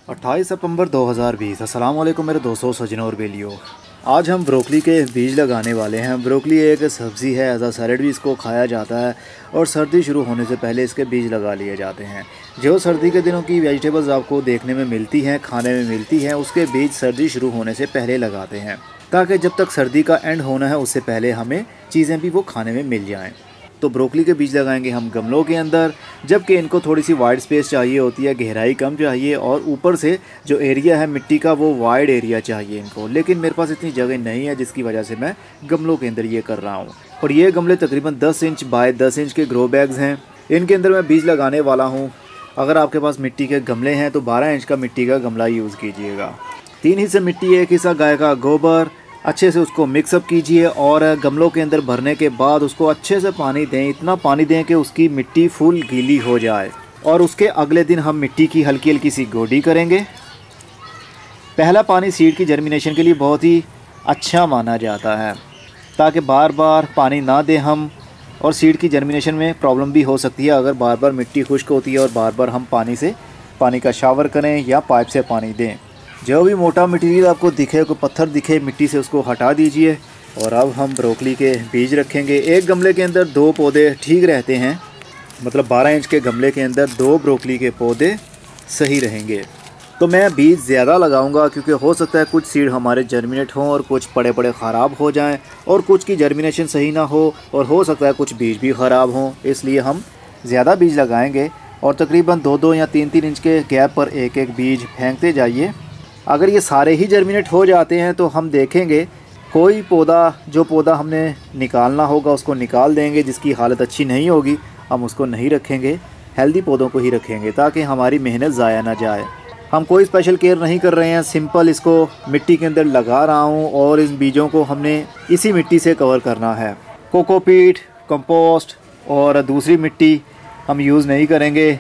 28 सितंबर 2020। अस्सलाम वालेकुम मेरे दोस्तों, सजनों और बेलियों। आज हम ब्रोकली के बीज लगाने वाले हैं। ब्रोकली एक सब्ज़ी है, एज आ सैलड भी इसको खाया जाता है और सर्दी शुरू होने से पहले इसके बीज लगा लिए जाते हैं। जो सर्दी के दिनों की वेजिटेबल्स आपको देखने में मिलती हैं, खाने में मिलती हैं, उसके बीज सर्दी शुरू होने से पहले लगाते हैं ताकि जब तक सर्दी का एंड होना है उससे पहले हमें चीज़ें भी वो खाने में मिल जाएँ। तो ब्रोकली के बीज लगाएंगे हम गमलों के अंदर, जबकि इनको थोड़ी सी वाइड स्पेस चाहिए होती है, गहराई कम चाहिए और ऊपर से जो एरिया है मिट्टी का वो वाइड एरिया चाहिए इनको। लेकिन मेरे पास इतनी जगह नहीं है जिसकी वजह से मैं गमलों के अंदर ये कर रहा हूँ। और ये गमले तकरीबन 10 इंच बाय 10 इंच के ग्रो बैग्स हैं। इनके अंदर मैं बीज लगाने वाला हूँ। अगर आपके पास मिट्टी के गमले हैं तो 12 इंच का मिट्टी का गमला यूज़ कीजिएगा। 3 हिस्से मिट्टी, 1 हिस्सा गाय का गोबर, अच्छे से उसको मिक्सअप कीजिए और गमलों के अंदर भरने के बाद उसको अच्छे से पानी दें। इतना पानी दें कि उसकी मिट्टी फुल गीली हो जाए। और उसके अगले दिन हम मिट्टी की हल्की हल्की सी गोडी करेंगे। पहला पानी सीड की जर्मिनेशन के लिए बहुत ही अच्छा माना जाता है ताकि बार बार पानी ना दें हम, और सीड की जर्मिनेशन में प्रॉब्लम भी हो सकती है अगर बार बार मिट्टी खुश्क होती है और बार बार हम पानी का शावर करें या पाइप से पानी दें। जो भी मोटा मटेरियल आपको दिखे, कोई पत्थर दिखे मिट्टी से, उसको हटा दीजिए। और अब हम ब्रोकली के बीज रखेंगे। एक गमले के अंदर 2 पौधे ठीक रहते हैं, मतलब 12 इंच के गमले के अंदर 2 ब्रोकली के पौधे सही रहेंगे। तो मैं बीज ज़्यादा लगाऊंगा क्योंकि हो सकता है कुछ सीड हमारे जर्मिनेट हों और कुछ पड़े पड़े ख़राब हो जाएं, और कुछ की जर्मिनेशन सही ना और हो सकता है कुछ बीज भी ख़राब हों। इसलिए हम ज़्यादा बीज लगाएंगे और तकरीबन 2-2 या 3-3 इंच के गैप पर एक एक बीज फेंकते जाइए। अगर ये सारे ही जर्मिनेट हो जाते हैं तो हम देखेंगे कोई जो पौधा हमने निकालना होगा उसको निकाल देंगे। जिसकी हालत अच्छी नहीं होगी हम उसको नहीं रखेंगे, हेल्दी पौधों को ही रखेंगे ताकि हमारी मेहनत ज़ाया ना जाए। हम कोई स्पेशल केयर नहीं कर रहे हैं, सिंपल इसको मिट्टी के अंदर लगा रहा हूँ और इन बीजों को हमने इसी मिट्टी से कवर करना है। कोकोपीट, कंपोस्ट और दूसरी मिट्टी हम यूज़ नहीं करेंगे।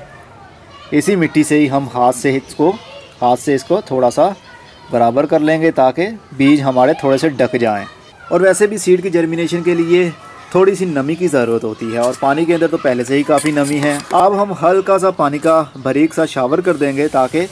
इसी मिट्टी से ही हम हाथ से इसको थोड़ा सा बराबर कर लेंगे ताकि बीज हमारे थोड़े से ढक जाएं। और वैसे भी सीड की जर्मिनेशन के लिए थोड़ी सी नमी की ज़रूरत होती है और पानी के अंदर तो पहले से ही काफ़ी नमी है। अब हम हल्का सा पानी का बारीक सा शावर कर देंगे ताकि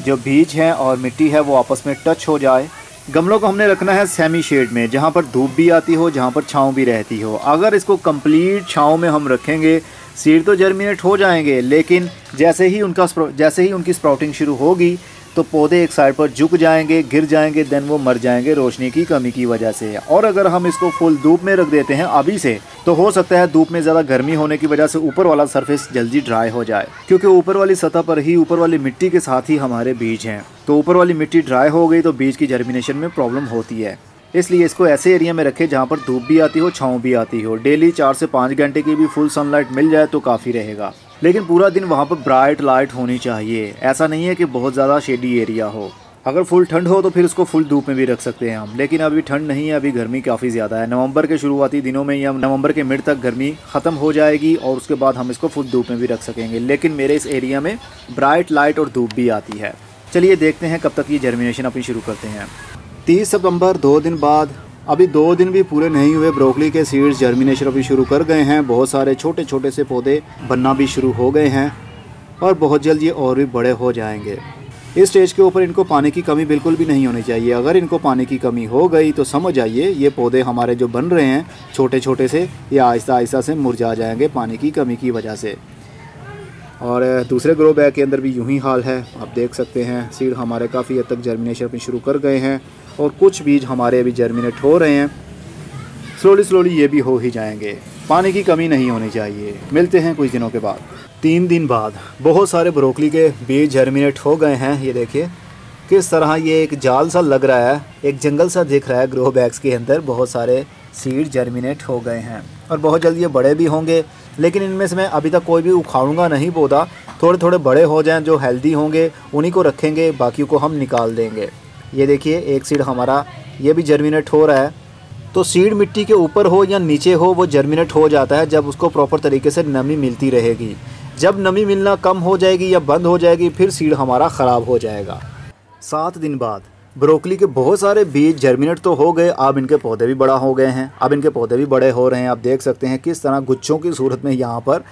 जो बीज हैं और मिट्टी है वो आपस में टच हो जाए। गमलों को हमने रखना है सेमी शेड में, जहाँ पर धूप भी आती हो, जहाँ पर छाँव भी रहती हो। अगर इसको कंप्लीट छाँव में हम रखेंगे सीड तो जर्मिनेट हो जाएंगे, लेकिन जैसे ही उनकी स्प्राउटिंग शुरू होगी तो पौधे एक साइड पर झुक जाएंगे, गिर जाएंगे, देन वो मर जाएंगे रोशनी की कमी की वजह से। और अगर हम इसको फुल धूप में रख देते हैं अभी से तो हो सकता है धूप में ज़्यादा गर्मी होने की वजह से ऊपर वाला सरफेस जल्दी ड्राई हो जाए, क्योंकि ऊपर वाली सतह पर ही ऊपर वाली मिट्टी के साथ ही हमारे बीज हैं। तो ऊपर वाली मिट्टी ड्राई हो गई तो बीज की जर्मिनेशन में प्रॉब्लम होती है। इसलिए इसको ऐसे एरिया में रखें जहाँ पर धूप भी आती हो, छाँव भी आती हो। डेली 4 से 5 घंटे की भी फुल सनलाइट मिल जाए तो काफ़ी रहेगा, लेकिन पूरा दिन वहाँ पर ब्राइट लाइट होनी चाहिए। ऐसा नहीं है कि बहुत ज़्यादा शेडी एरिया हो। अगर फुल ठंड हो तो फिर उसको फुल धूप में भी रख सकते हैं हम, लेकिन अभी ठंड नहीं है, अभी गर्मी काफ़ी ज़्यादा है। नवंबर के शुरुआती दिनों में या नवंबर के मिड तक गर्मी ख़त्म हो जाएगी और उसके बाद हम इसको फुल धूप में भी रख सकेंगे। लेकिन मेरे इस एरिया में ब्राइट लाइट और धूप भी आती है। चलिए देखते हैं कब तक ये जर्मिनेशन अपनी शुरू करते हैं। 30 सितंबर, 2 दिन बाद, अभी 2 दिन भी पूरे नहीं हुए, ब्रोकली के सीड्स जर्मिनेशन अभी शुरू कर गए हैं। बहुत सारे छोटे छोटे से पौधे बनना भी शुरू हो गए हैं और बहुत जल्द ये और भी बड़े हो जाएंगे। इस स्टेज के ऊपर इनको पानी की कमी बिल्कुल भी नहीं होनी चाहिए। अगर इनको पानी की कमी हो गई तो समझ आइए ये पौधे हमारे जो बन रहे हैं छोटे छोटे से, ये आहिस्ता आहिस्ता से मुरझा जाएंगे पानी की कमी की वजह से। और दूसरे ग्रो बैग के अंदर भी यूं ही हाल है। आप देख सकते हैं सीड हमारे काफ़ी हद तक जर्मिनेशन अपनी शुरू कर गए हैं और कुछ बीज हमारे अभी जर्मिनेट हो रहे हैं। स्लोली ये भी हो ही जाएंगे। पानी की कमी नहीं होनी चाहिए। मिलते हैं कुछ दिनों के बाद। 3 दिन बाद बहुत सारे ब्रोकली के बीज जर्मिनेट हो गए हैं। ये देखिए किस तरह ये एक जाल सा लग रहा है, एक जंगल सा दिख रहा है। ग्रो बैग्स के अंदर बहुत सारे सीड जर्मिनेट हो गए हैं और बहुत जल्दी ये बड़े भी होंगे। लेकिन इनमें से मैं अभी तक कोई भी उखाड़ूंगा नहीं पौधा। थोड़े थोड़े बड़े हो जाएं, जो हेल्दी होंगे उन्हीं को रखेंगे, बाकी को हम निकाल देंगे। ये देखिए एक सीड हमारा ये भी जर्मिनेट हो रहा है। तो सीड मिट्टी के ऊपर हो या नीचे हो वो जर्मिनेट हो जाता है जब उसको प्रॉपर तरीके से नमी मिलती रहेगी। जब नमी मिलना कम हो जाएगी या बंद हो जाएगी फिर सीड हमारा ख़राब हो जाएगा। 7 दिन बाद ब्रोकली के बहुत सारे बीज जर्मिनेट तो हो गए, अब इनके पौधे भी बड़ा हो गए हैं, अब इनके पौधे भी बड़े हो रहे हैं। आप देख सकते हैं किस तरह गुच्छों की सूरत में यहाँ पर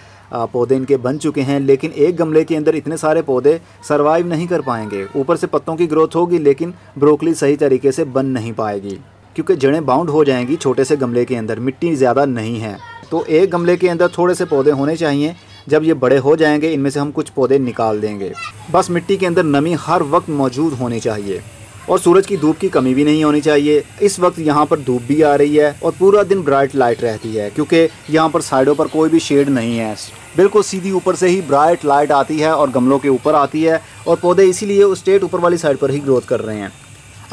पौधे इनके बन चुके हैं। लेकिन एक गमले के अंदर इतने सारे पौधे सरवाइव नहीं कर पाएंगे। ऊपर से पत्तों की ग्रोथ होगी लेकिन ब्रोकली सही तरीके से बन नहीं पाएगी क्योंकि जड़ें बाउंड हो जाएंगी। छोटे से गमले के अंदर मिट्टी ज़्यादा नहीं है, तो एक गमले के अंदर थोड़े से पौधे होने चाहिए। जब ये बड़े हो जाएंगे इनमें से हम कुछ पौधे निकाल देंगे। बस मिट्टी के अंदर नमी हर वक्त मौजूद होनी चाहिए और सूरज की धूप की कमी भी नहीं होनी चाहिए। इस वक्त यहाँ पर धूप भी आ रही है और पूरा दिन ब्राइट लाइट रहती है क्योंकि यहाँ पर साइडों पर कोई भी शेड नहीं है। बिल्कुल सीधी ऊपर से ही ब्राइट लाइट आती है और गमलों के ऊपर आती है और पौधे इसीलिए उस स्ट्रेट ऊपर वाली साइड पर ही ग्रोथ कर रहे हैं।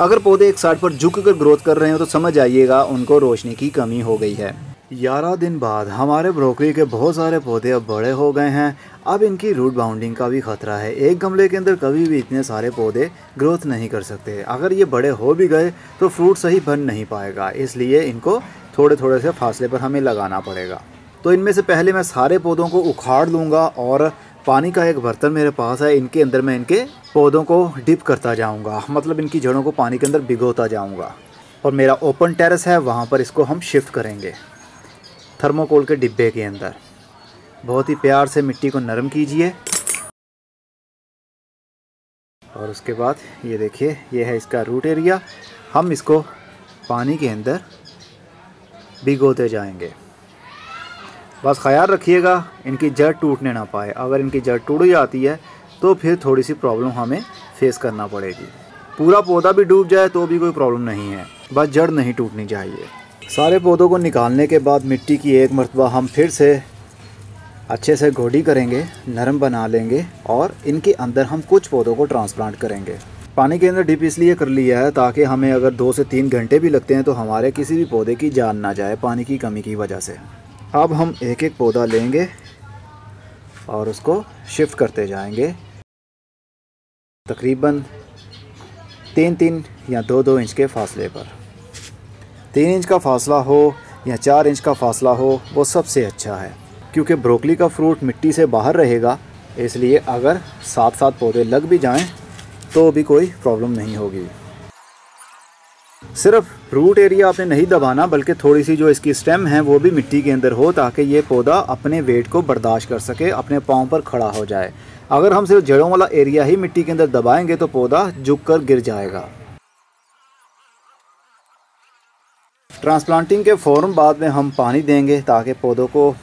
अगर पौधे एक साइड पर झुक कर ग्रोथ कर रहे हो तो समझ आइएगा उनको रोशनी की कमी हो गई है। 11 दिन बाद हमारे ब्रोकली के बहुत सारे पौधे अब बड़े हो गए हैं। अब इनकी रूट बाउंडिंग का भी खतरा है। एक गमले के अंदर कभी भी इतने सारे पौधे ग्रोथ नहीं कर सकते। अगर ये बड़े हो भी गए तो फ्रूट सही बन नहीं पाएगा, इसलिए इनको थोड़े थोड़े से फासले पर हमें लगाना पड़ेगा। तो इनमें से पहले मैं सारे पौधों को उखाड़ लूँगा और पानी का एक बर्तन मेरे पास है, इनके अंदर मैं इनके पौधों को डिप करता जाऊँगा, मतलब इनकी जड़ों को पानी के अंदर भिगोता जाऊँगा। और मेरा ओपन टेरेस है, वहाँ पर इसको हम शिफ्ट करेंगे थर्मोकोल के डिब्बे के अंदर। बहुत ही प्यार से मिट्टी को नरम कीजिए और उसके बाद ये देखिए, ये है इसका रूट एरिया। हम इसको पानी के अंदर भिगोते जाएंगे। बस ख्याल रखिएगा इनकी जड़ टूटने ना पाए। अगर इनकी जड़ टूट जाती है तो फिर थोड़ी सी प्रॉब्लम हमें फेस करना पड़ेगी। पूरा पौधा भी डूब जाए तो भी कोई प्रॉब्लम नहीं है, बस जड़ नहीं टूटनी चाहिए। सारे पौधों को निकालने के बाद मिट्टी की एक मरतबा हम फिर से अच्छे से गोडी करेंगे, नरम बना लेंगे और इनके अंदर हम कुछ पौधों को ट्रांसप्लांट करेंगे। पानी के अंदर डिप इसलिए कर लिया है ताकि हमें अगर 2 से 3 घंटे भी लगते हैं तो हमारे किसी भी पौधे की जान ना जाए पानी की कमी की वजह से। अब हम एक एक पौधा लेंगे और उसको शिफ्ट करते जाएंगे तकरीबन 3-3 या 2-2 इंच के फासले पर। 3 इंच का फासला हो या 4 इंच का फासला हो वो सबसे अच्छा है क्योंकि ब्रोकली का फ्रूट मिट्टी से बाहर रहेगा, इसलिए अगर साथ साथ पौधे लग भी जाएं तो भी कोई प्रॉब्लम नहीं होगी। सिर्फ रूट एरिया आपने नहीं दबाना बल्कि थोड़ी सी जो इसकी स्टेम है वो भी मिट्टी के अंदर हो ताकि ये पौधा अपने वेट को बर्दाश्त कर सके, अपने पाँव पर खड़ा हो जाए। अगर हम सिर्फ जड़ों वाला एरिया ही मिट्टी के अंदर दबाएंगे तो पौधा झुक कर गिर जाएगा। ट्रांसप्लांटिंग के फ़ौरन बाद में हम पानी देंगे ताकि पौधों को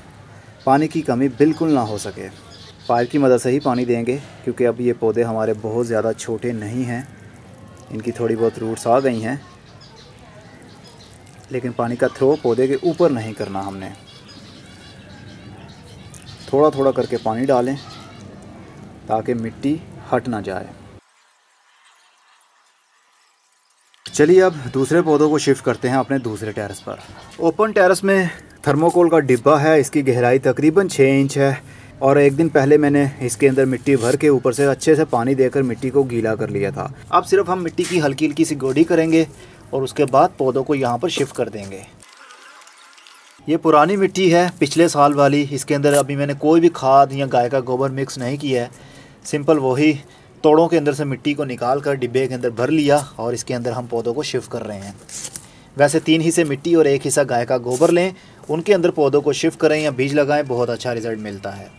पानी की कमी बिल्कुल ना हो सके। पाइप की मदद से ही पानी देंगे क्योंकि अब ये पौधे हमारे बहुत ज़्यादा छोटे नहीं हैं, इनकी थोड़ी बहुत रूट्स आ गई हैं, लेकिन पानी का थ्रो पौधे के ऊपर नहीं करना। हमने थोड़ा थोड़ा करके पानी डालें ताकि मिट्टी हट ना जाए। चलिए अब दूसरे पौधों को शिफ्ट करते हैं अपने दूसरे टेरेस पर। ओपन टेरेस में थर्मोकोल का डिब्बा है, इसकी गहराई तकरीबन 6 इंच है और एक दिन पहले मैंने इसके अंदर मिट्टी भर के ऊपर से अच्छे से पानी देकर मिट्टी को गीला कर लिया था। अब सिर्फ हम मिट्टी की हल्की हल्की सी गोडी करेंगे और उसके बाद पौधों को यहाँ पर शिफ्ट कर देंगे। ये पुरानी मिट्टी है पिछले साल वाली, इसके अंदर अभी मैंने कोई भी खाद या गाय का गोबर मिक्स नहीं किया है। सिंपल वही तोड़ों के अंदर से मिट्टी को निकाल कर डिब्बे के अंदर भर लिया और इसके अंदर हम पौधों को शिफ्ट कर रहे हैं। वैसे 3 हिस्से मिट्टी और 1 हिस्सा गाय का गोबर लें, उनके अंदर पौधों को शिफ्ट करें या बीज लगाएं, बहुत अच्छा रिजल्ट मिलता है।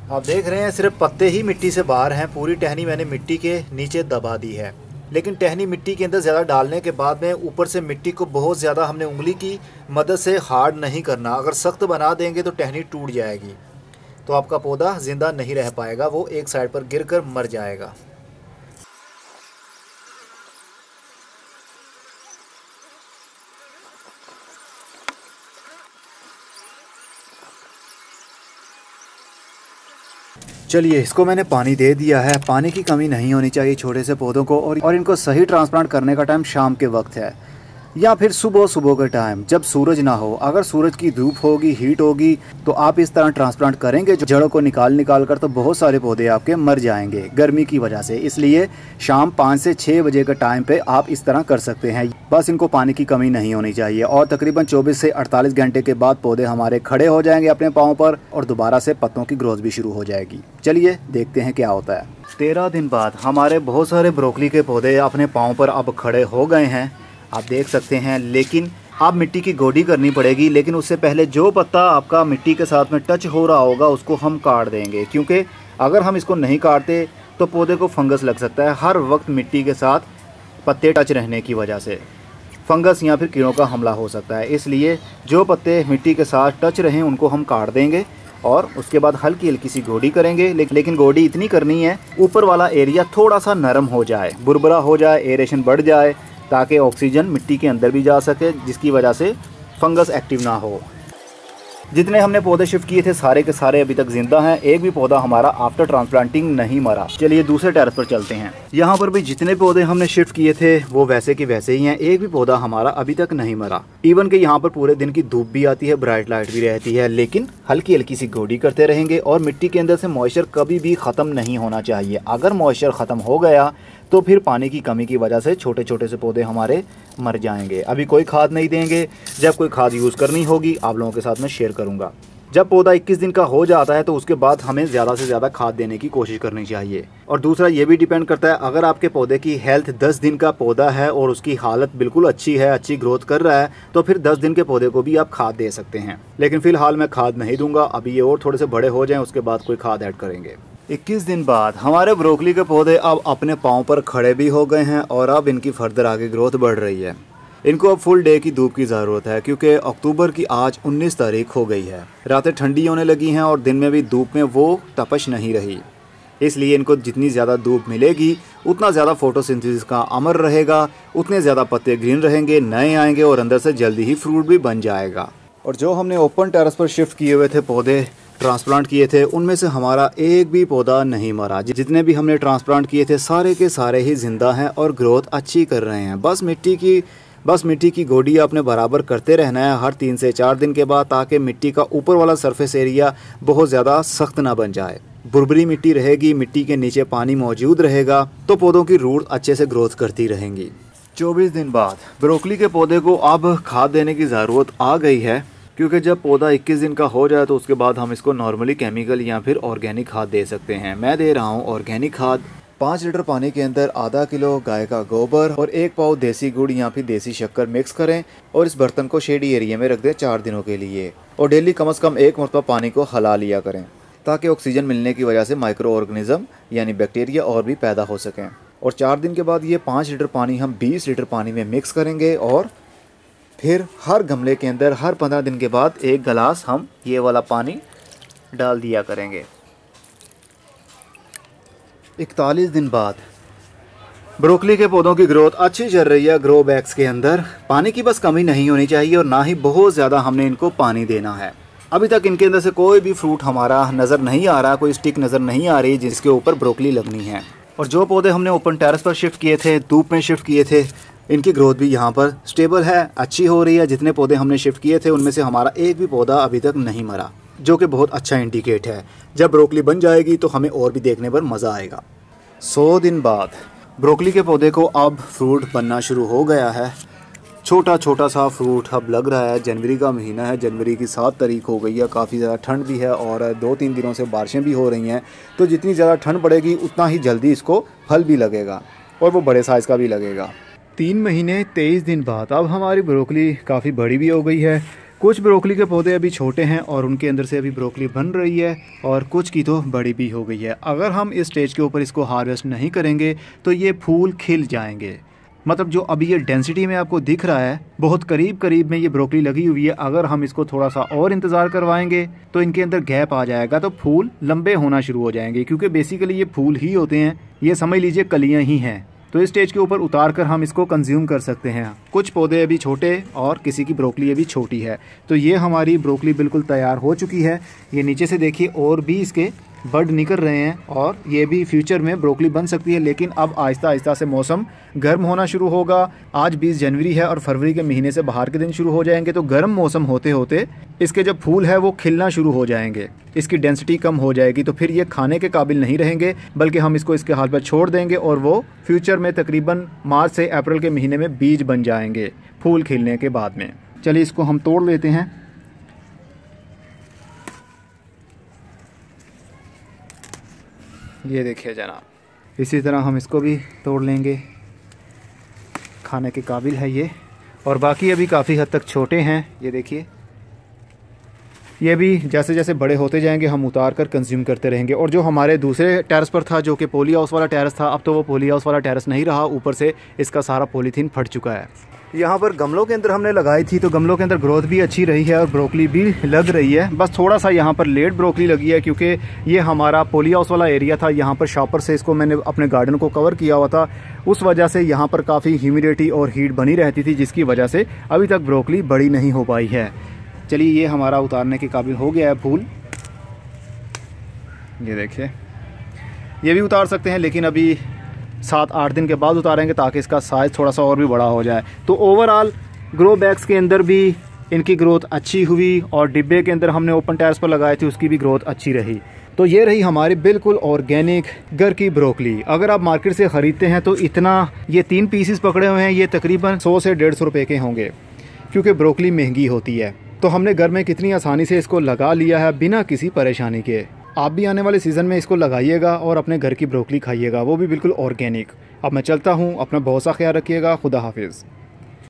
आप देख रहे हैं सिर्फ पत्ते ही मिट्टी से बाहर हैं, पूरी टहनी मैंने मिट्टी के नीचे दबा दी है। लेकिन टहनी मिट्टी के अंदर ज़्यादा डालने के बाद में ऊपर से मिट्टी को बहुत ज़्यादा हमने उंगली की मदद से हार्ड नहीं करना। अगर सख्त बना देंगे तो टहनी टूट जाएगी, तो आपका पौधा ज़िंदा नहीं रह पाएगा, वो एक साइड पर गिरकर मर जाएगा। चलिए इसको मैंने पानी दे दिया है। पानी की कमी नहीं होनी चाहिए छोटे से पौधों को और इनको सही ट्रांसप्लांट करने का टाइम शाम के वक्त है। या फिर सुबह सुबह के टाइम जब सूरज ना हो, अगर सूरज की धूप होगी, हीट होगी, तो आप इस तरह ट्रांसप्लांट करेंगे जड़ों को निकाल कर, तो बहुत सारे पौधे आपके मर जाएंगे गर्मी की वजह से। इसलिए शाम 5 से 6 बजे के टाइम पे आप इस तरह कर सकते हैं। बस इनको पानी की कमी नहीं होनी चाहिए और तकरीबन 24 से 48 घंटे के बाद पौधे हमारे खड़े हो जाएंगे अपने पाँव पर और दोबारा से पत्तों की ग्रोथ भी शुरू हो जाएगी। चलिए देखते हैं क्या होता है। 13 दिन बाद हमारे बहुत सारे ब्रोकली के पौधे अपने पाँव पर अब खड़े हो गए हैं, आप देख सकते हैं। लेकिन आप मिट्टी की गोडी करनी पड़ेगी, लेकिन उससे पहले जो पत्ता आपका मिट्टी के साथ में टच हो रहा होगा उसको हम काट देंगे, क्योंकि अगर हम इसको नहीं काटते तो पौधे को फंगस लग सकता है। हर वक्त मिट्टी के साथ पत्ते टच रहने की वजह से फंगस या फिर कीड़ों का हमला हो सकता है। इसलिए जो पत्ते मिट्टी के साथ टच रहें उनको हम काट देंगे और उसके बाद हल्की हल्की सी गोडी करेंगे। लेकिन गोडी इतनी करनी है ऊपर वाला एरिया थोड़ा सा नरम हो जाए, बुरबुरा हो जाए, एरेशन बढ़ जाए, ताकि ऑक्सीजन मिट्टी के अंदर भी जा सके, जिसकी वजह से फंगस एक्टिव ना हो। जितने हमने पौधे शिफ्ट किए थे सारे के सारे अभी तक जिंदा हैं, एक भी पौधा हमारा आफ्टर ट्रांसप्लांटिंग नहीं मरा। चलिए दूसरे टेरेस पर चलते हैं। यहाँ पर भी जितने पौधे हमने शिफ्ट किए थे वो वैसे के वैसे ही हैं, एक भी पौधा हमारा अभी तक नहीं मरा। इवन कि यहाँ पर पूरे दिन की धूप भी आती है, ब्राइट लाइट भी रहती है, लेकिन हल्की हल्की सी गोडी करते रहेंगे और मिट्टी के अंदर से मॉइस्चर कभी भी ख़त्म नहीं होना चाहिए। अगर मॉइस्चर ख़त्म हो गया तो फिर पानी की कमी की वजह से छोटे छोटे से पौधे हमारे मर जाएंगे। अभी कोई खाद नहीं देंगे, जब कोई खाद यूज़ करनी होगी आप लोगों के साथ में शेयर करूंगा। जब पौधा 21 दिन का हो जाता है तो उसके बाद हमें ज़्यादा से ज़्यादा खाद देने की कोशिश करनी चाहिए। और दूसरा ये भी डिपेंड करता है, अगर आपके पौधे की हेल्थ 10 दिन का पौधा है और उसकी हालत बिल्कुल अच्छी है, अच्छी ग्रोथ कर रहा है, तो फिर 10 दिन के पौधे को भी आप खाद दे सकते हैं। लेकिन फ़िलहाल मैं खाद नहीं दूंगा, अभी ये और थोड़े से बड़े हो जाएँ उसके बाद कोई खाद ऐड करेंगे। 21 दिन बाद हमारे ब्रोकली के पौधे अब अपने पाँव पर खड़े भी हो गए हैं और अब इनकी फर्दर आगे ग्रोथ बढ़ रही है। इनको अब फुल डे की धूप की ज़रूरत है, क्योंकि अक्टूबर की आज 19 तारीख हो गई है। रातें ठंडी होने लगी हैं और दिन में भी धूप में वो तपश नहीं रही। इसलिए इनको जितनी ज़्यादा धूप मिलेगी उतना ज़्यादा फोटोसिंथेसिस का अमर रहेगा, उतने ज़्यादा पत्ते ग्रीन रहेंगे, नए आएंगे और अंदर से जल्दी ही फ्रूट भी बन जाएगा। और जो हमने ओपन टेरेस पर शिफ्ट किए हुए थे पौधे, ट्रांसप्लांट किए थे, उनमें से हमारा एक भी पौधा नहीं मरा। जितने भी हमने ट्रांसप्लांट किए थे सारे के सारे ही जिंदा हैं और ग्रोथ अच्छी कर रहे हैं। बस मिट्टी की गोडी आपने बराबर करते रहना है हर 3 से 4 दिन के बाद, ताकि मिट्टी का ऊपर वाला सरफेस एरिया बहुत ज़्यादा सख्त ना बन जाए। बुरबुरी मिट्टी रहेगी, मिट्टी के नीचे पानी मौजूद रहेगा, तो पौधों की रूट अच्छे से ग्रोथ करती रहेंगी। 24 दिन बाद ब्रोकली के पौधे को अब खाद देने की ज़रूरत आ गई है, क्योंकि जब पौधा 21 दिन का हो जाए तो उसके बाद हम इसको नॉर्मली केमिकल या फिर ऑर्गेनिक खाद दे सकते हैं। मैं दे रहा हूँ ऑर्गेनिक खाद। 5 लीटर पानी के अंदर आधा किलो गाय का गोबर और 1 पाव देसी गुड़ या फिर देसी शक्कर मिक्स करें और इस बर्तन को शेडी एरिया में रख दें 4 दिनों के लिए। और डेली कम से कम 1 मरतबा पानी को हिला लिया करें, ताकि ऑक्सीजन मिलने की वजह से माइक्रो ऑर्गेनिज्म यानी बैक्टीरिया और भी पैदा हो सकें। और 4 दिन के बाद ये 5 लीटर पानी हम 20 लीटर पानी में मिक्स करेंगे और फिर हर गमले के अंदर हर 15 दिन के बाद 1 गिलास हम ये वाला पानी डाल दिया करेंगे। 41 दिन बाद ब्रोकली के पौधों की ग्रोथ अच्छी चल रही है। ग्रो बैग्स के अंदर पानी की बस कमी नहीं होनी चाहिए और ना ही बहुत ज़्यादा हमने इनको पानी देना है। अभी तक इनके अंदर से कोई भी फ्रूट हमारा नज़र नहीं आ रहा, कोई स्टिक नज़र नहीं आ रही जिसके ऊपर ब्रोकली लगनी है। और जो पौधे हमने ओपन टेरेस पर शिफ्ट किए थे, धूप में शिफ्ट किए थे, इनकी ग्रोथ भी यहाँ पर स्टेबल है, अच्छी हो रही है। जितने पौधे हमने शिफ्ट किए थे उनमें से हमारा एक भी पौधा अभी तक नहीं मरा, जो कि बहुत अच्छा इंडिकेट है। जब ब्रोकली बन जाएगी तो हमें और भी देखने पर मज़ा आएगा। 100 दिन बाद ब्रोकली के पौधे को अब फ्रूट बनना शुरू हो गया है। छोटा छोटा सा फ्रूट अब लग रहा है। जनवरी का महीना है, जनवरी की 7 तारीख हो गई है, काफ़ी ज़्यादा ठंड भी है और 2-3 दिनों से बारिशें भी हो रही हैं। तो जितनी ज़्यादा ठंड पड़ेगी उतना ही जल्दी इसको फल भी लगेगा और वो बड़े साइज़ का भी लगेगा। 3 महीने 23 दिन बाद अब हमारी ब्रोकली काफ़ी बड़ी भी हो गई है। कुछ ब्रोकली के पौधे अभी छोटे हैं और उनके अंदर से अभी ब्रोकली बन रही है और कुछ की तो बड़ी भी हो गई है। अगर हम इस स्टेज के ऊपर इसको हार्वेस्ट नहीं करेंगे तो ये फूल खिल जाएंगे। मतलब जो अभी ये डेंसिटी में आपको दिख रहा है, बहुत करीब करीब में ये ब्रोकली लगी हुई है। अगर हम इसको थोड़ा सा और इंतज़ार करवाएंगे तो इनके अंदर गैप आ जाएगा, तो फूल लंबे होना शुरू हो जाएंगे। क्योंकि बेसिकली ये फूल ही होते हैं, ये समझ लीजिए कलियाँ ही हैं। तो इस स्टेज के ऊपर उतार कर हम इसको कंज्यूम कर सकते हैं। कुछ पौधे अभी छोटे और किसी की ब्रोकली अभी छोटी है। तो ये हमारी ब्रोकली बिल्कुल तैयार हो चुकी है। ये नीचे से देखिए और भी इसके बड निकल रहे हैं और ये भी फ्यूचर में ब्रोकली बन सकती है। लेकिन अब आहिस्ता आहिस्ता से मौसम गर्म होना शुरू होगा। आज 20 जनवरी है और फरवरी के महीने से बाहर के दिन शुरू हो जाएंगे, तो गर्म मौसम होते होते इसके जब फूल है वो खिलना शुरू हो जाएंगे, इसकी डेंसिटी कम हो जाएगी, तो फिर ये खाने के काबिल नहीं रहेंगे, बल्कि हम इसको इसके हाल पर छोड़ देंगे और वो फ्यूचर में तकरीबन मार्च से अप्रैल के महीने में बीज बन जाएंगे फूल खिलने के बाद में। चलिए इसको हम तोड़ लेते हैं। ये देखिए जनाब, इसी तरह हम इसको भी तोड़ लेंगे, खाने के काबिल है ये। और बाकी अभी काफ़ी हद तक छोटे हैं, ये देखिए। ये भी जैसे जैसे बड़े होते जाएंगे हम उतार कर कंज्यूम करते रहेंगे। और जो हमारे दूसरे टेरेस पर था, जो कि पॉली हाउस वाला टेरेस था, अब तो वो पॉली हाउस वाला टेरेस नहीं रहा, ऊपर से इसका सारा पॉलीथीन फट चुका है। यहाँ पर गमलों के अंदर हमने लगाई थी, तो गमलों के अंदर ग्रोथ भी अच्छी रही है और ब्रोकली भी लग रही है। बस थोड़ा सा यहाँ पर लेट ब्रोकली लगी है, क्योंकि ये हमारा पॉली हाउस वाला एरिया था। यहाँ पर शॉपर से इसको मैंने अपने गार्डन को कवर किया हुआ था, उस वजह से यहाँ पर काफ़ी ह्यूमिडिटी और हीट बनी रहती थी, जिसकी वजह से अभी तक ब्रोकली बड़ी नहीं हो पाई है। चलिए ये हमारा उतारने के काबिल हो गया है फूल। ये देखिए, ये भी उतार सकते हैं, लेकिन अभी 7-8 दिन के बाद उतारेंगे, ताकि इसका साइज़ थोड़ा सा और भी बड़ा हो जाए। तो ओवरऑल ग्रो बैग्स के अंदर भी इनकी ग्रोथ अच्छी हुई, और डिब्बे के अंदर हमने ओपन टेरेस पर लगाए थे, उसकी भी ग्रोथ अच्छी रही। तो ये रही हमारी बिल्कुल ऑर्गेनिक घर की ब्रोकली। अगर आप मार्केट से ख़रीदते हैं तो इतना, ये 3 पीसेस पकड़े हुए हैं, ये तकरीबन 100 से 150 रुपये के होंगे, क्योंकि ब्रोकली महंगी होती है। तो हमने घर में कितनी आसानी से इसको लगा लिया है बिना किसी परेशानी के। आप भी आने वाले सीज़न में इसको लगाइएगा और अपने घर की ब्रोकली खाइएगा, वो भी बिल्कुल ऑर्गेनिक। अब मैं चलता हूँ, अपना बहुत सा ख्याल रखिएगा। खुदा हाफिज़।